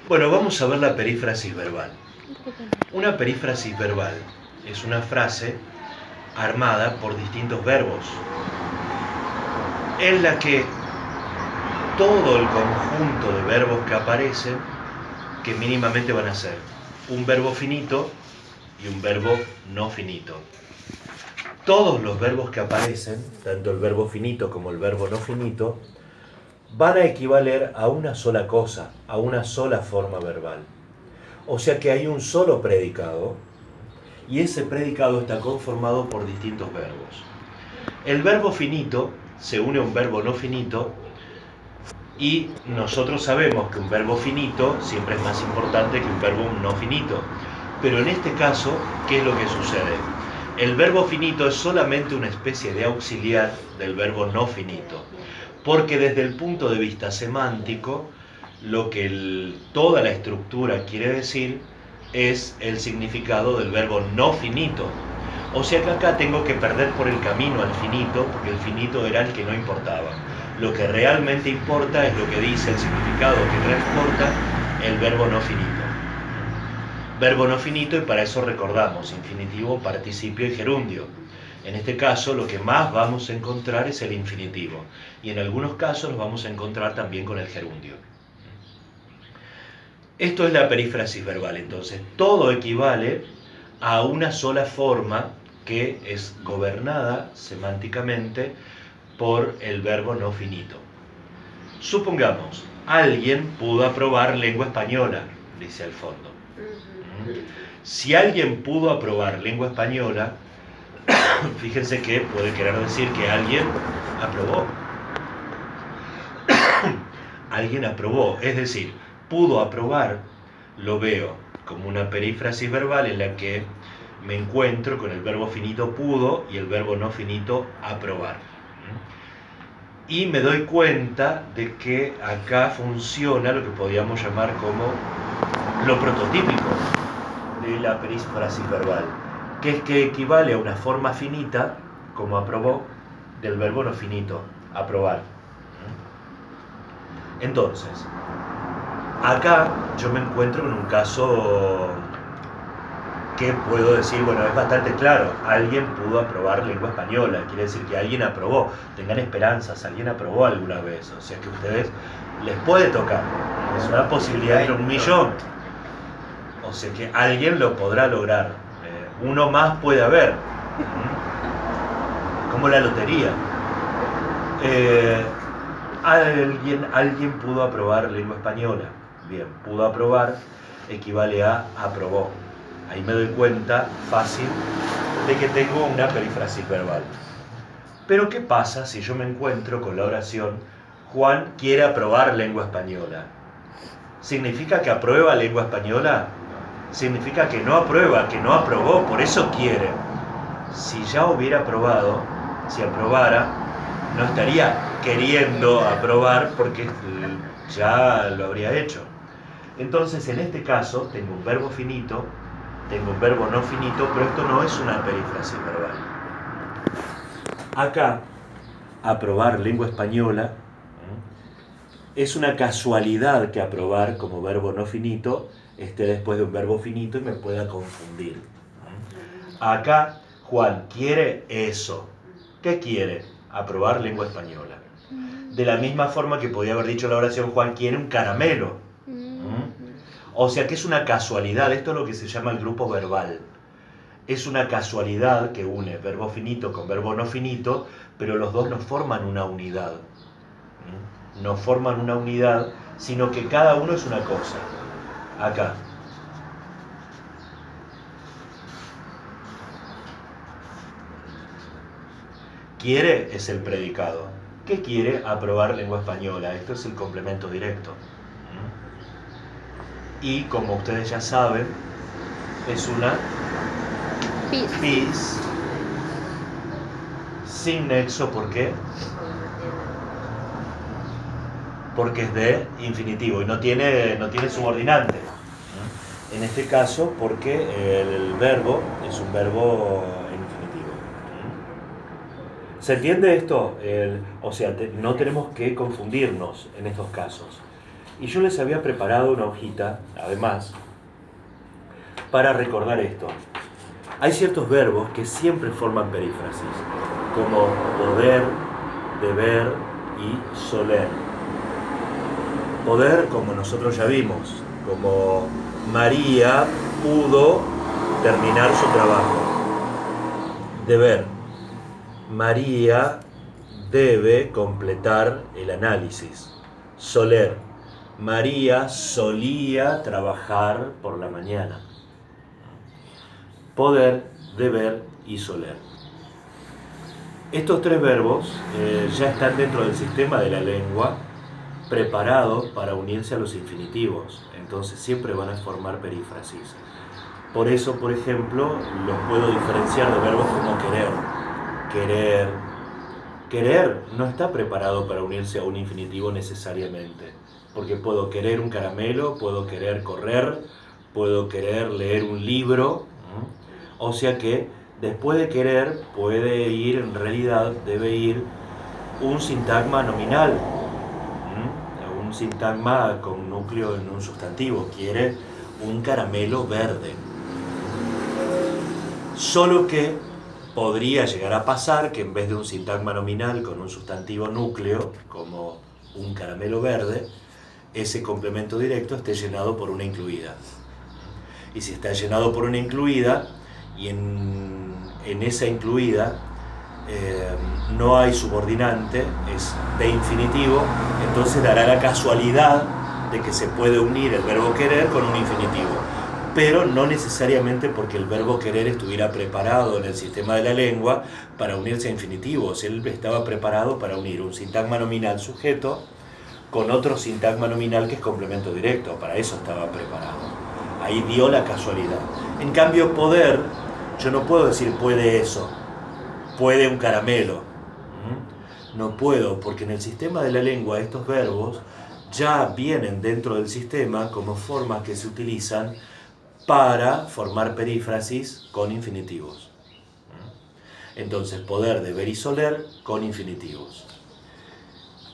Bueno, vamos a ver la perífrasis verbal. Una perífrasis verbal es una frase armada por distintos verbos, en la que todo el conjunto de verbos que aparecen, que mínimamente van a ser un verbo finito y un verbo no finito. Todos los verbos que aparecen, tanto el verbo finito como el verbo no finito, van a equivaler a una sola cosa, a una sola forma verbal. O sea que hay un solo predicado, y ese predicado está conformado por distintos verbos. El verbo finito se une a un verbo no finito, y nosotros sabemos que un verbo finito siempre es más importante que un verbo no finito. Pero en este caso, ¿qué es lo que sucede? El verbo finito es solamente una especie de auxiliar del verbo no finito, porque desde el punto de vista semántico, lo que toda la estructura quiere decir es el significado del verbo no finito. O sea que acá tengo que perder por el camino al finito, porque el finito era el que no importaba. Lo que realmente importa es lo que dice el significado que transporta el verbo no finito. Verbo no finito, y para eso recordamos infinitivo, participio y gerundio. En este caso lo que más vamos a encontrar es el infinitivo, y en algunos casos los vamos a encontrar también con el gerundio. Esto es la perífrasis verbal, entonces todo equivale a una sola forma que es gobernada semánticamente por el verbo no finito. Supongamos, alguien pudo aprobar lengua española, dice al fondo. Si alguien pudo aprobar lengua española, fíjense que puede querer decir que alguien aprobó. Alguien aprobó, es decir, pudo aprobar, lo veo como una perífrasis verbal en la que me encuentro con el verbo finito pudo y el verbo no finito aprobar. Y me doy cuenta de que acá funciona lo que podríamos llamar como lo prototípico de la perífrasis verbal, que es que equivale a una forma finita, como aprobó, del verbo no finito, aprobar. Entonces, acá yo me encuentro con un caso que puedo decir, bueno, es bastante claro, alguien pudo aprobar lengua española, quiere decir que alguien aprobó, tengan esperanzas, alguien aprobó alguna vez, o sea que a ustedes les puede tocar, es una posibilidad de 1.000.000, o sea que alguien lo podrá lograr, uno más puede haber, como la lotería. Alguien pudo aprobar lengua española, bien, pudo aprobar equivale a aprobó. Ahí me doy cuenta fácil de que tengo una perífrasis verbal. Pero ¿qué pasa si yo me encuentro con la oración Juan quiere aprobar lengua española? ¿Significa que aprueba lengua española? Significa que no aprueba, que no aprobó, por eso quiere. Si ya hubiera aprobado, si aprobara, no estaría queriendo aprobar porque ya lo habría hecho. Entonces, en este caso, tengo un verbo finito, tengo un verbo no finito, pero esto no es una perífrasis verbal. Acá, aprobar lengua española, es una casualidad que aprobar como verbo no finito esté después de un verbo finito y me pueda confundir. Acá, Juan quiere eso. ¿Qué quiere? Aprobar lengua española. De la misma forma que podía haber dicho la oración Juan quiere un caramelo. O sea que es una casualidad, esto es lo que se llama el grupo verbal. Es una casualidad que une verbo finito con verbo no finito, pero los dos no forman una unidad. No forman una unidad, sino que cada uno es una cosa. Acá. Quiere es el predicado. ¿Qué quiere? Aprobar lengua española. Esto es el complemento directo. Y como ustedes ya saben, es una bis sin nexo. ¿Por qué? Porque es de infinitivo y no tiene subordinante. En este caso, porque el verbo es un verbo infinitivo. ¿Se entiende esto? O sea, no tenemos que confundirnos en estos casos. Y yo les había preparado una hojita, además, para recordar esto. Hay ciertos verbos que siempre forman perífrasis, como poder, deber y soler. Poder, como nosotros ya vimos, como María pudo terminar su trabajo. Deber. María debe completar el análisis. Soler. María solía trabajar por la mañana. Poder, deber y soler. Estos tres verbos ya están dentro del sistema de la lengua, preparados para unirse a los infinitivos. Entonces siempre van a formar perífrasis. Por eso, por ejemplo, los puedo diferenciar de verbos como querer. Querer. Querer no está preparado para unirse a un infinitivo necesariamente. Porque puedo querer un caramelo, puedo querer correr, puedo querer leer un libro. O sea que después de querer puede ir, en realidad debe ir un sintagma nominal. Un sintagma con núcleo en un sustantivo. Quiere un caramelo verde. Solo que podría llegar a pasar que en vez de un sintagma nominal con un sustantivo núcleo, como un caramelo verde, ese complemento directo esté llenado por una incluida. Y si está llenado por una incluida, y en esa incluida no hay subordinante, es de infinitivo, entonces dará la casualidad de que se puede unir el verbo querer con un infinitivo. Pero no necesariamente porque el verbo querer estuviera preparado en el sistema de la lengua para unirse a infinitivos. Él estaba preparado para unir un sintagma nominal sujeto con otro sintagma nominal que es complemento directo. Para eso estaba preparado. Ahí dio la casualidad. En cambio, poder, yo no puedo decir puede eso, puede un caramelo. No puedo, porque en el sistema de la lengua estos verbos ya vienen dentro del sistema como formas que se utilizan para formar perífrasis con infinitivos. Entonces, poder, deber y soler con infinitivos.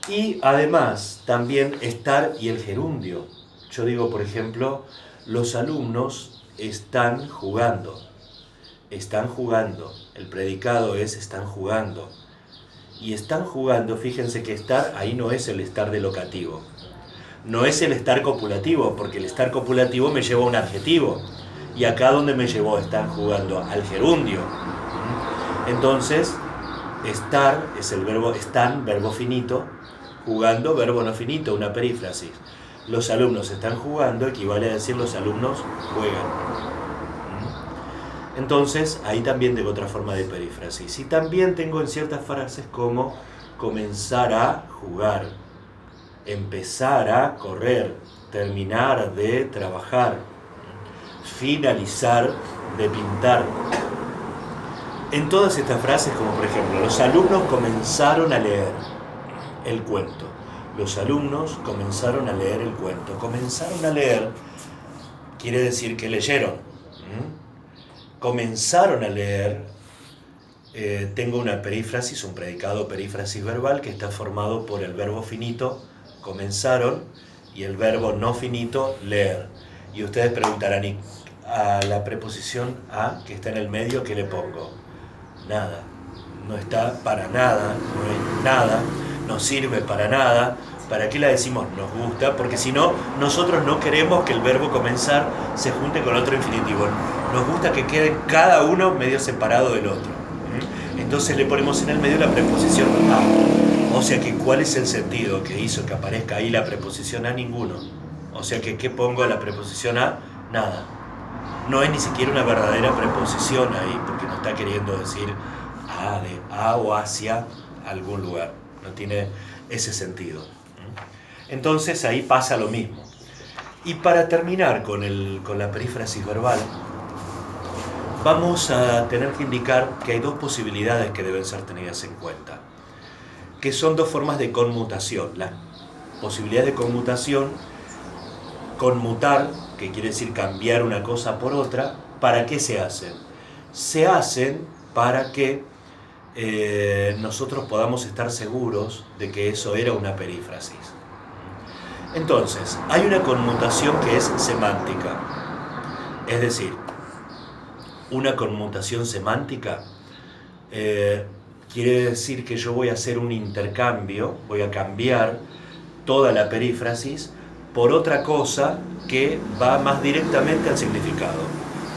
Y además, también estar y el gerundio. Yo digo, por ejemplo, los alumnos están jugando. Están jugando. El predicado es están jugando. Y están jugando, fíjense que estar ahí no es el estar de locativo. No es el estar copulativo, porque el estar copulativo me lleva a un adjetivo. Y acá donde me llevó, están jugando, al gerundio. Entonces, estar es el verbo están, verbo finito, jugando, verbo no finito, una perífrasis. Los alumnos están jugando, equivale a decir los alumnos juegan. Entonces, ahí también tengo otra forma de perífrasis. Y también tengo en ciertas frases como comenzar a jugar, empezar a correr, terminar de trabajar, finalizar de pintar. En todas estas frases, como por ejemplo, los alumnos comenzaron a leer el cuento. Los alumnos comenzaron a leer el cuento. Comenzaron a leer quiere decir que leyeron. Comenzaron a leer. Tengo una perífrasis, un predicado perífrasis verbal que está formado por el verbo finito, comenzaron, y el verbo no finito, leer. Y ustedes preguntarán, ¿y a la preposición a, que está en el medio, qué le pongo? Nada. No está para nada, no es nada, no sirve para nada. ¿Para qué la decimos nos gusta? Porque si no, nosotros no queremos que el verbo comenzar se junte con otro infinitivo. Nos gusta que quede cada uno medio separado del otro. Entonces le ponemos en el medio la preposición a. O sea que, ¿cuál es el sentido que hizo que aparezca ahí la preposición a? Ninguno. O sea que, ¿qué pongo a la preposición a? Nada. No es ni siquiera una verdadera preposición ahí, porque no está queriendo decir a, de a o hacia algún lugar. No tiene ese sentido. Entonces ahí pasa lo mismo. Y para terminar con la perífrasis verbal, vamos a tener que indicar que hay dos posibilidades que deben ser tenidas en cuenta, que son dos formas de conmutación. La posibilidad de conmutación, conmutar, que quiere decir cambiar una cosa por otra. ¿Para qué se hacen? Se hacen para que nosotros podamos estar seguros de que eso era una perífrasis. Entonces, hay una conmutación que es semántica. Es decir, una conmutación semántica quiere decir que yo voy a hacer un intercambio, voy a cambiar toda la perífrasis por otra cosa que va más directamente al significado.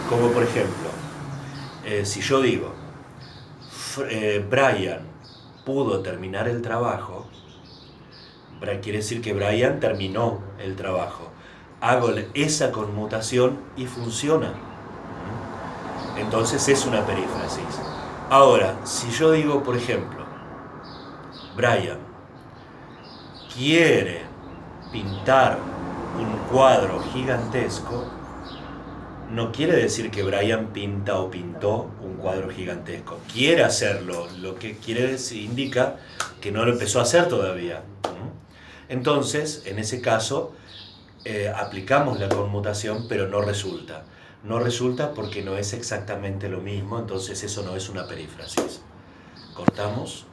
Como por ejemplo, si yo digo, Brian pudo terminar el trabajo, quiere decir que Brian terminó el trabajo. Hago esa conmutación y funciona. Entonces es una perífrasis. Ahora, si yo digo, por ejemplo, Brian quiere pintar un cuadro gigantesco, no quiere decir que Brian pinta o pintó un cuadro gigantesco. Quiere hacerlo, lo que quiere decir, indica que no lo empezó a hacer todavía. Entonces, en ese caso, aplicamos la conmutación, pero no resulta. No resulta porque no es exactamente lo mismo, entonces eso no es una perífrasis. Cortamos.